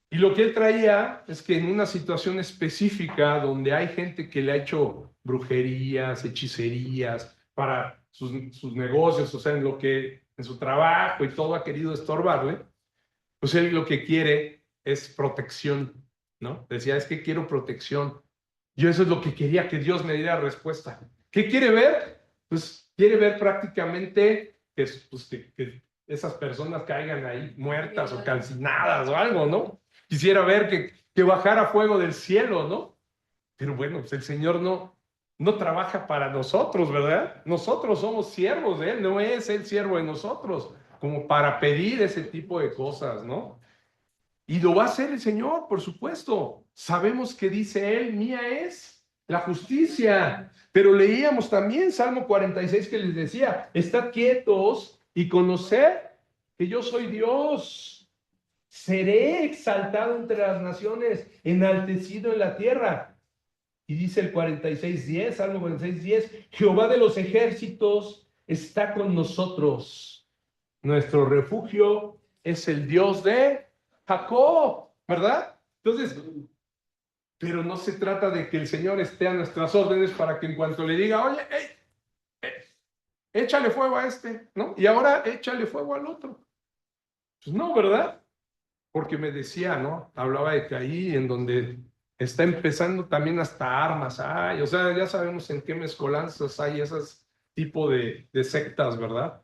Y lo que él traía es que en una situación específica donde hay gente que le ha hecho brujerías, hechicerías para sus negocios, o sea, en su trabajo y todo ha querido estorbarle, pues él lo que quiere es protección, ¿no? Decía, es que quiero protección. Yo eso es lo que quería, que Dios me diera respuesta. ¿Qué quiere ver? Pues quiere ver prácticamente que esas personas caigan ahí muertas o calcinadas o algo, ¿no? Quisiera ver que bajara fuego del cielo, ¿no? Pero bueno, pues el Señor no trabaja para nosotros, ¿verdad? Nosotros somos siervos de Él, no es Él siervo de nosotros, como para pedir ese tipo de cosas, ¿no? Y lo va a hacer el Señor, por supuesto. Sabemos que dice Él, mía es la justicia. Pero leíamos también Salmo 46 que les decía, estad quietos y conoced que yo soy Dios. Seré exaltado entre las naciones, enaltecido en la tierra. Y dice el 46:10, Salmo 46:10, Jehová de los ejércitos está con nosotros. Nuestro refugio es el Dios de Jacob, ¿verdad? Entonces, pero no se trata de que el Señor esté a nuestras órdenes para que en cuanto le diga, oye, échale fuego a este, ¿no? Y ahora échale fuego al otro. Pues no, ¿verdad? Porque me decía, ¿no? Hablaba de que ahí en donde está empezando también hasta armas hay, o sea, ya sabemos en qué mezcolanzas hay esas tipo de sectas, ¿verdad?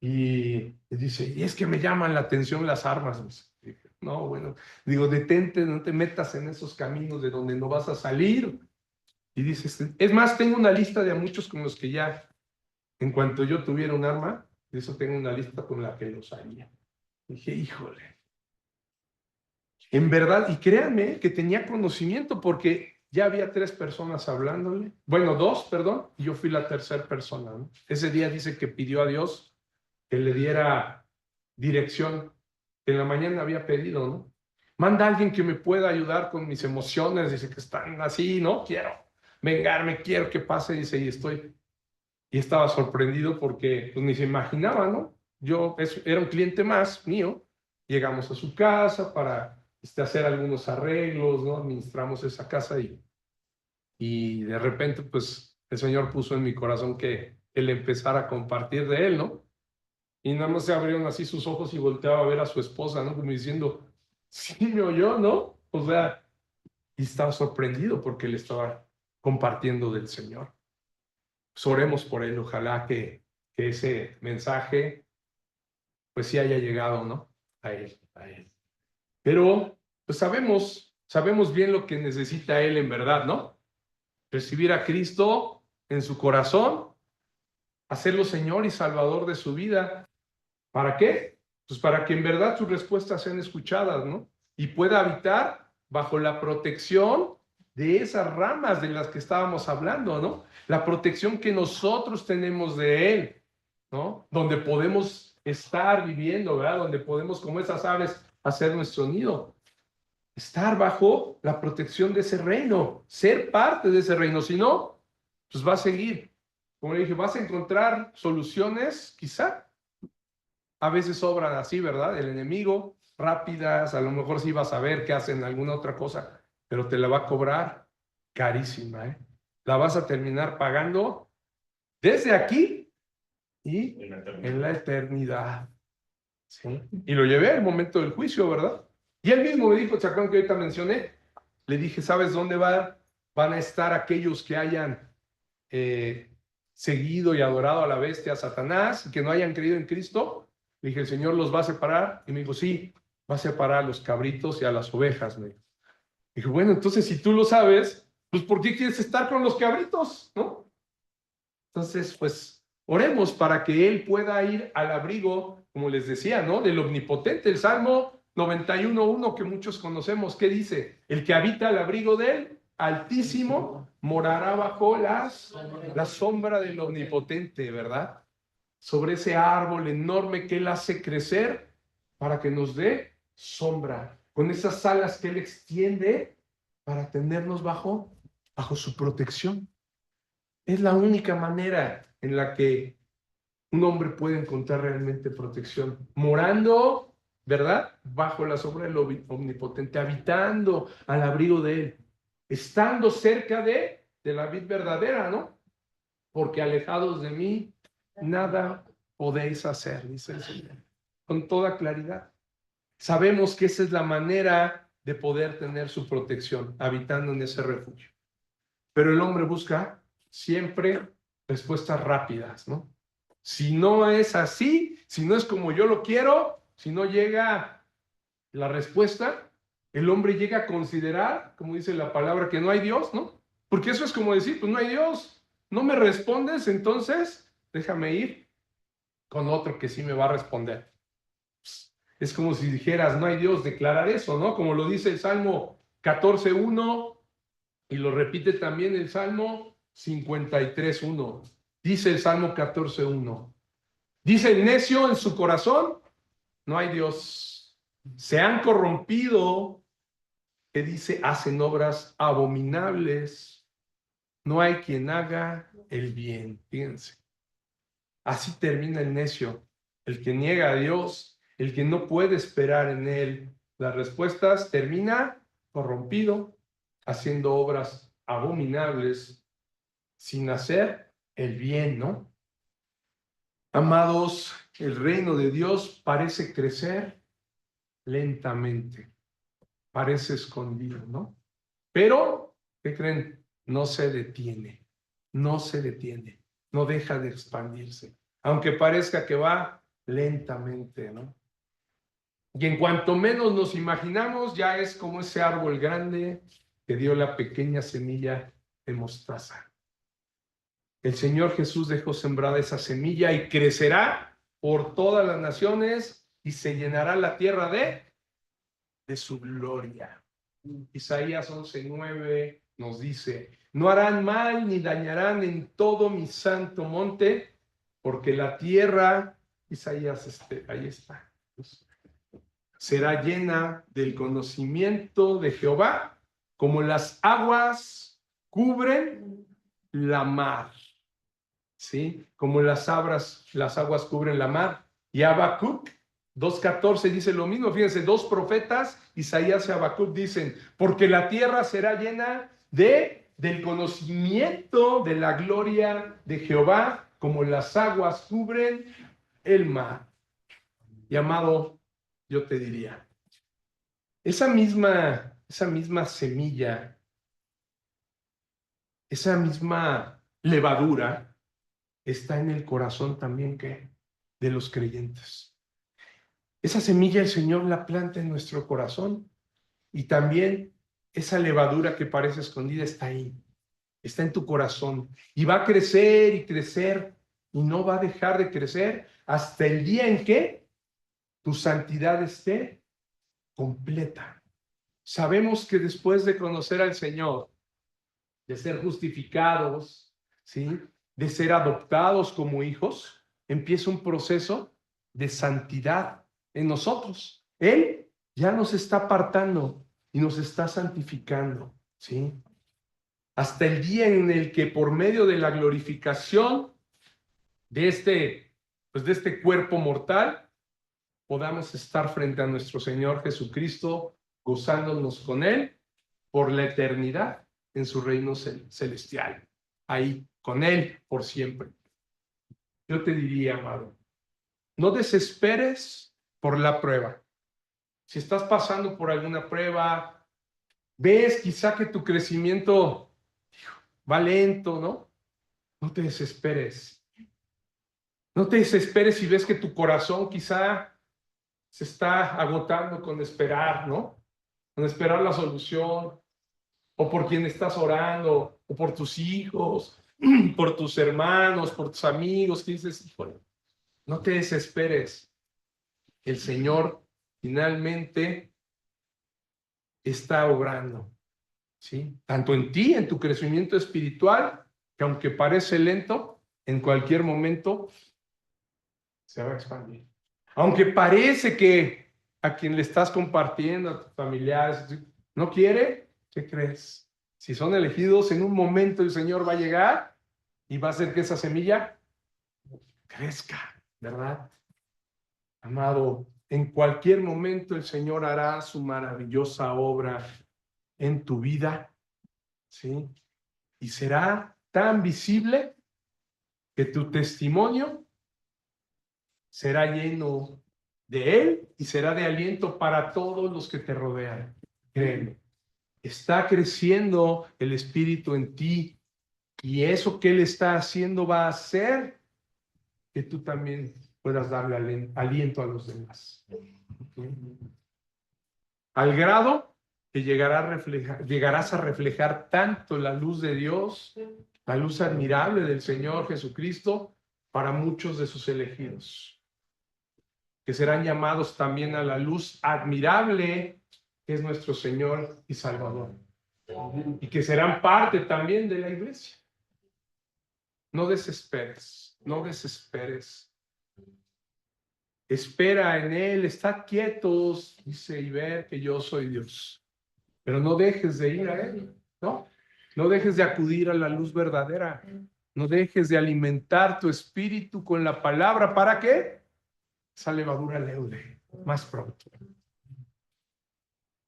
Y dice, y es que me llaman la atención las armas. Dije, no, bueno, digo, detente, no te metas en esos caminos de donde no vas a salir. Y dice, es más, tengo una lista de muchos con los que ya, en cuanto yo tuviera un arma, de eso tengo una lista con la que los haría. Dije, híjole, en verdad, y créanme que tenía conocimiento porque ya había 3 personas hablándole, bueno, 2, perdón, y yo fui la tercera persona, ¿no? Ese día dice que pidió a Dios que le diera dirección. En la mañana había pedido, ¿no? Manda a alguien que me pueda ayudar con mis emociones, dice que están así, ¿no? Quiero vengarme, quiero que pase, dice, y estaba sorprendido porque pues ni se imaginaba, ¿no? Era un cliente más mío, llegamos a su casa para hacer algunos arreglos, ¿no? Administramos esa casa y de repente pues el Señor puso en mi corazón que él empezara a compartir de él, ¿no? Y nada más se abrieron así sus ojos y volteaba a ver a su esposa, ¿no? Como diciendo, sí me oyó, ¿no? O sea, y estaba sorprendido porque él estaba compartiendo del Señor. Pues oremos por él, ojalá que ese mensaje, pues sí haya llegado, ¿no? A él, a él. Pero, pues sabemos bien lo que necesita él en verdad, ¿no? Recibir a Cristo en su corazón, hacerlo Señor y Salvador de su vida. ¿Para qué? Pues para que en verdad sus respuestas sean escuchadas, ¿no? Y pueda habitar bajo la protección de esas ramas de las que estábamos hablando, ¿no? La protección que nosotros tenemos de Él, ¿no? Donde podemos estar viviendo, ¿verdad? Donde podemos, como esas aves, hacer nuestro nido. Estar bajo la protección de ese reino, ser parte de ese reino. Si no, pues va a seguir. Como le dije, vas a encontrar soluciones, quizá, a veces obran así, ¿verdad? El enemigo, rápidas, a lo mejor sí vas a ver que hacen alguna otra cosa, pero te la va a cobrar carísima, ¿eh? La vas a terminar pagando desde aquí y en la eternidad. ¿Sí? Y lo llevé al momento del juicio, ¿verdad? Y él mismo me dijo, ¿se acuerdan que ahorita mencioné? Le dije, ¿sabes dónde van a estar aquellos que hayan seguido y adorado a la bestia, a Satanás, que no hayan creído en Cristo? Le dije, el Señor los va a separar. Y me dijo, sí, va a separar a los cabritos y a las ovejas. Me dijo. Dije, bueno, entonces si tú lo sabes, pues ¿por qué quieres estar con los cabritos? ¿No? Entonces, pues oremos para que Él pueda ir al abrigo, como les decía, ¿no? Del Omnipotente. El Salmo 91:1 que muchos conocemos, ¿qué dice? El que habita al abrigo del Altísimo morará bajo la sombra del Omnipotente, ¿verdad? Sobre ese árbol enorme que Él hace crecer para que nos dé sombra. con esas alas que Él extiende para tenernos bajo su protección. Es la única manera en la que un hombre puede encontrar realmente protección, morando, ¿verdad? Bajo la sombra del Omnipotente, habitando al abrigo de Él, estando cerca de la vid verdadera, ¿no? Porque alejados de mí, nada podéis hacer, dice el Señor, con toda claridad. Sabemos que esa es la manera de poder tener su protección, habitando en ese refugio. Pero el hombre busca siempre respuestas rápidas, ¿no? Si no es así, si no es como yo lo quiero, si no llega la respuesta, el hombre llega a considerar, como dice la palabra, que no hay Dios, ¿no? Porque eso es como decir, pues no hay Dios, no me respondes, entonces déjame ir con otro que sí me va a responder. Es como si dijeras, no hay Dios, declarar eso, ¿no? Como lo dice el Salmo 14:1 y lo repite también el Salmo 53:1. Dice el Salmo 14:1. Dice el necio en su corazón, no hay Dios. Se han corrompido, que dice, hacen obras abominables. No hay quien haga el bien. Fíjense. Así termina el necio, el que niega a Dios, el que no puede esperar en Él las respuestas, termina corrompido, haciendo obras abominables, sin hacer el bien, ¿no? Amados, el reino de Dios parece crecer lentamente, parece escondido, ¿no? Pero, ¿qué creen? No se detiene, no se detiene, no deja de expandirse, aunque parezca que va lentamente, ¿no? Y en cuanto menos nos imaginamos, ya es como ese árbol grande que dio la pequeña semilla de mostaza. El Señor Jesús dejó sembrada esa semilla y crecerá por todas las naciones y se llenará la tierra de su gloria. Isaías 11:9 nos dice, no harán mal ni dañarán en todo mi santo monte, porque la tierra, Isaías, ahí está, será llena del conocimiento de Jehová, como las aguas cubren la mar, ¿sí? Como las aguas cubren la mar. Y Habacuc 2:14 dice lo mismo, fíjense, dos profetas, Isaías y Habacuc dicen, porque la tierra será llena del conocimiento de la gloria de Jehová, como las aguas cubren el mar. Y amado, yo te diría, esa misma semilla, esa misma levadura está en el corazón también de los creyentes. Esa semilla el Señor la planta en nuestro corazón y también esa levadura que parece escondida está ahí, está en tu corazón y va a crecer y crecer y no va a dejar de crecer hasta el día en que tu santidad esté completa. Sabemos que después de conocer al Señor, de ser justificados, ¿sí? De ser adoptados como hijos, empieza un proceso de santidad en nosotros. Él ya nos está apartando y nos está santificando, ¿sí? Hasta el día en el que por medio de la glorificación de este cuerpo mortal, podamos estar frente a nuestro Señor Jesucristo, gozándonos con Él por la eternidad en su reino celestial, ahí, con Él por siempre. Yo te diría, amado, no desesperes por la prueba. Si estás pasando por alguna prueba, ves quizá que tu crecimiento va lento, ¿no? No te desesperes. No te desesperes si ves que tu corazón quizá se está agotando con esperar, ¿no? Con esperar la solución, o por quien estás orando, o por tus hijos, por tus hermanos, por tus amigos, que dices, híjole, no te desesperes. El Señor finalmente está obrando, ¿sí? Tanto en ti, en tu crecimiento espiritual, que aunque parece lento, en cualquier momento se va a expandir. Aunque parece que a quien le estás compartiendo, a tus familiares, ¿no quiere? ¿Qué crees? Si son elegidos, en un momento el Señor va a llegar y va a hacer que esa semilla crezca, ¿verdad? Amado, en cualquier momento el Señor hará su maravillosa obra en tu vida, ¿sí? Y será tan visible que tu testimonio será lleno de Él y será de aliento para todos los que te rodean. Créeme, está creciendo el Espíritu en ti y eso que Él está haciendo va a hacer que tú también puedas darle aliento a los demás. Al grado que llegarás a reflejar tanto la luz de Dios, la luz admirable del Señor Jesucristo, para muchos de sus elegidos, que serán llamados también a la luz admirable que es nuestro Señor y Salvador, y que serán parte también de la iglesia. No desesperes, no desesperes. Espera en Él, estad quietos, dice, y ver que yo soy Dios. Pero no dejes de ir a Él, ¿no? No dejes de acudir a la luz verdadera. No dejes de alimentar tu espíritu con la palabra. ¿Para qué? Esa levadura leude más pronto.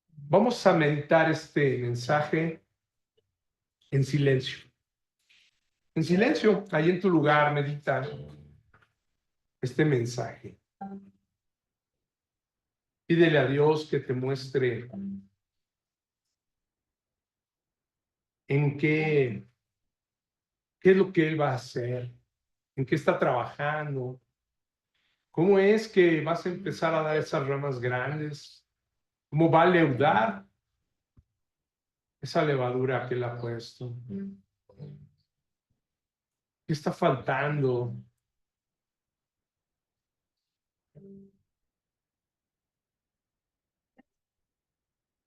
Vamos a meditar este mensaje en silencio. En silencio, ahí en tu lugar, medita este mensaje. Pídele a Dios que te muestre en qué es lo que Él va a hacer, en qué está trabajando, cómo es que vas a empezar a dar esas ramas grandes, cómo va a leudar esa levadura que Él ha puesto. ¿Qué está faltando?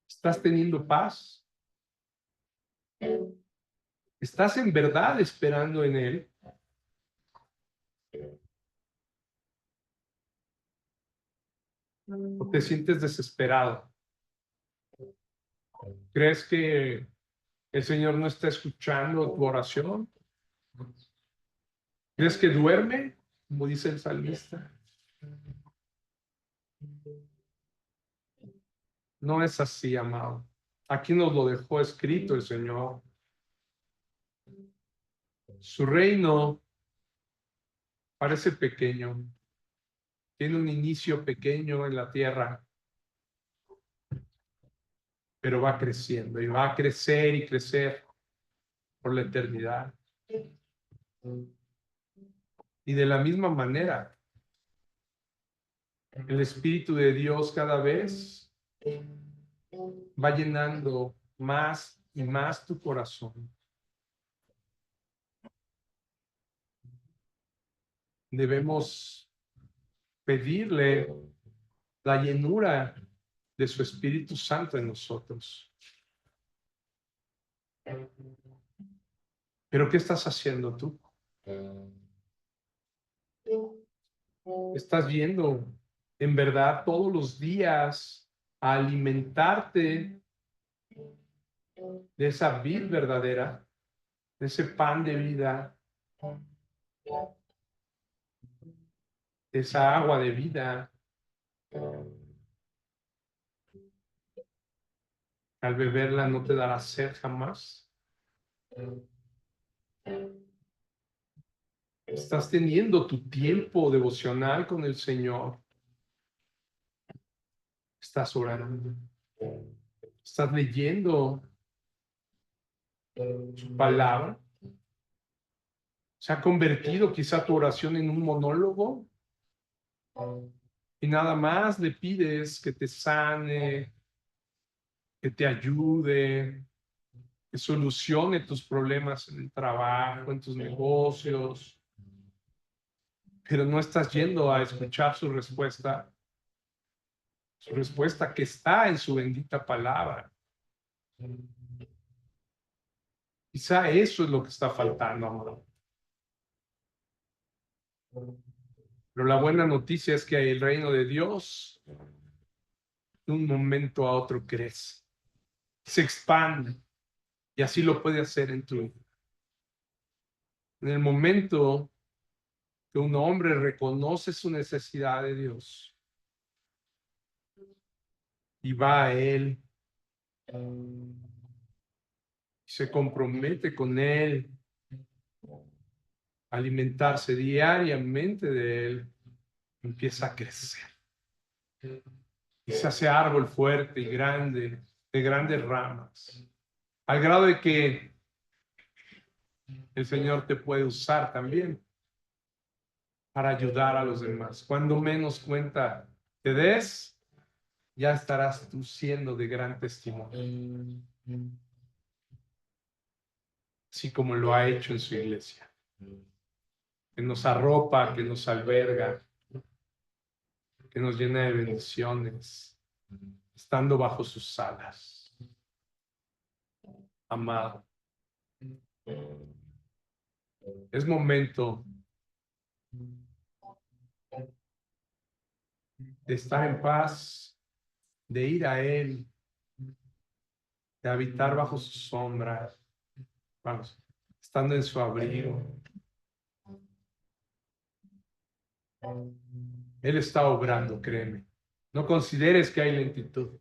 ¿Estás teniendo paz? ¿Estás en verdad esperando en Él? ¿O te sientes desesperado? ¿Crees que el Señor no está escuchando tu oración? ¿Crees que duerme, como dice el salmista? No es así, amado. Aquí nos lo dejó escrito el Señor. Su reino parece pequeño, tiene un inicio pequeño en la tierra, pero va creciendo y va a crecer y crecer por la eternidad. Y de la misma manera, el Espíritu de Dios cada vez va llenando más y más tu corazón. Debemos pedirle la llenura de su Espíritu Santo en nosotros. Pero ¿qué estás haciendo tú? ¿Estás yendo en verdad todos los días a alimentarte de esa vid verdadera, de ese pan de vida, de esa agua de vida? Al beberla no te dará sed jamás. Estás teniendo tu tiempo devocional con el Señor. Estás orando. Estás leyendo su palabra. Se ha convertido quizá tu oración en un monólogo y nada más le pides que te sane, que te ayude, que solucione tus problemas en el trabajo, en tus negocios, pero no estás yendo a escuchar su respuesta que está en su bendita palabra. Quizá eso es lo que está faltando, amor. Pero la buena noticia es que el reino de Dios de un momento a otro crece, se expande, y así lo puede hacer en tu vida. En el momento que un hombre reconoce su necesidad de Dios y va a Él, se compromete con Él, a alimentarse diariamente de Él, empieza a crecer. Y se hace árbol fuerte y grande, de grandes ramas, al grado de que el Señor te puede usar también para ayudar a los demás. Cuando menos cuenta te des, ya estarás tú siendo de gran testimonio, así como lo ha hecho en su iglesia, que nos arropa, que nos alberga, que nos llena de bendiciones, estando bajo sus alas. Amado, es momento de estar en paz, de ir a Él, de habitar bajo su sombra, vamos, estando en su abrigo. Él está obrando, créeme. No consideres que hay lentitud.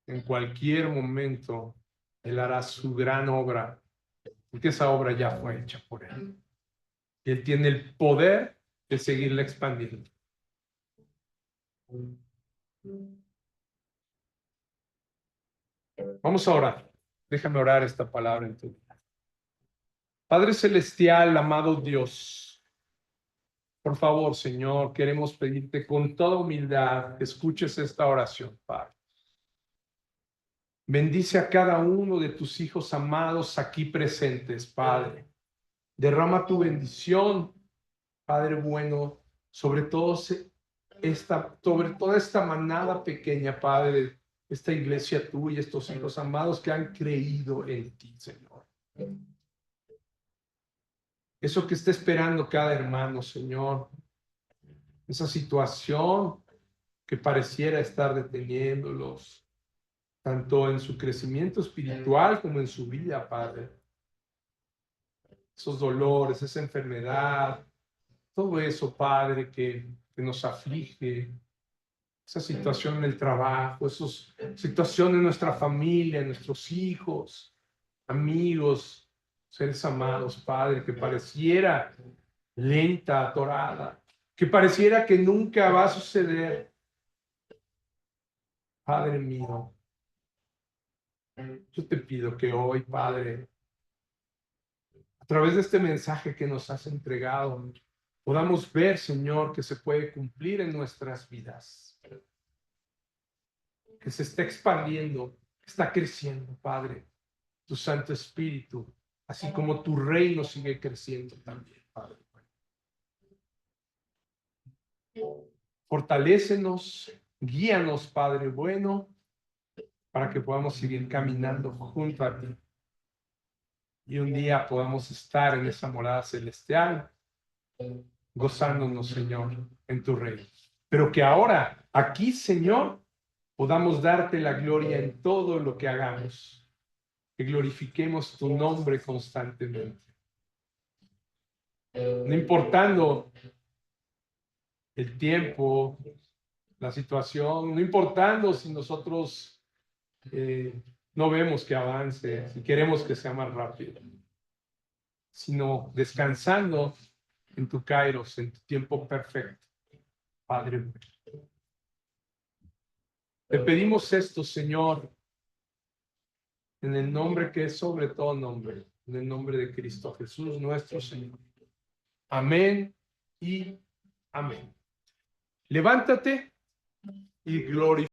En cualquier momento, Él hará su gran obra, porque esa obra ya fue hecha por Él. Y Él tiene el poder de seguirla expandiendo. Vamos a orar. Déjame orar esta palabra en tu vida. Padre Celestial, amado Dios, por favor, Señor, queremos pedirte con toda humildad que escuches esta oración, Padre. Bendice a cada uno de tus hijos amados aquí presentes, Padre. Derrama tu bendición, Padre bueno, sobre toda esta manada pequeña, Padre, esta iglesia tuya, estos hijos amados que han creído en ti, Señor. Eso que está esperando cada hermano, Señor. Esa situación que pareciera estar deteniéndolos, tanto en su crecimiento espiritual como en su vida, Padre. Esos dolores, esa enfermedad, todo eso, Padre, que nos aflige, esa situación en el trabajo, esa situación en nuestra familia, en nuestros hijos, amigos, seres amados, Padre, que pareciera lenta, atorada, que pareciera que nunca va a suceder. Padre mío, yo te pido que hoy, Padre, a través de este mensaje que nos has entregado, podamos ver, Señor, que se puede cumplir en nuestras vidas, que se está expandiendo, que está creciendo, Padre, tu Santo Espíritu, así como tu reino sigue creciendo también, Padre. Fortalécenos, guíanos, Padre bueno, para que podamos seguir caminando junto a ti. Y un día podamos estar en esa morada celestial, gozándonos, Señor, en tu reino. Pero que ahora, aquí, Señor, podamos darte la gloria en todo lo que hagamos. Que glorifiquemos tu nombre constantemente. No importando el tiempo, la situación, no importando si nosotros no vemos que avance, si queremos que sea más rápido, sino descansando en tu kairos, en tu tiempo perfecto, Padre. Te pedimos esto, Señor, en el nombre que es sobre todo nombre, en el nombre de Cristo Jesús, nuestro Señor. Amén y amén. Levántate y glorifica.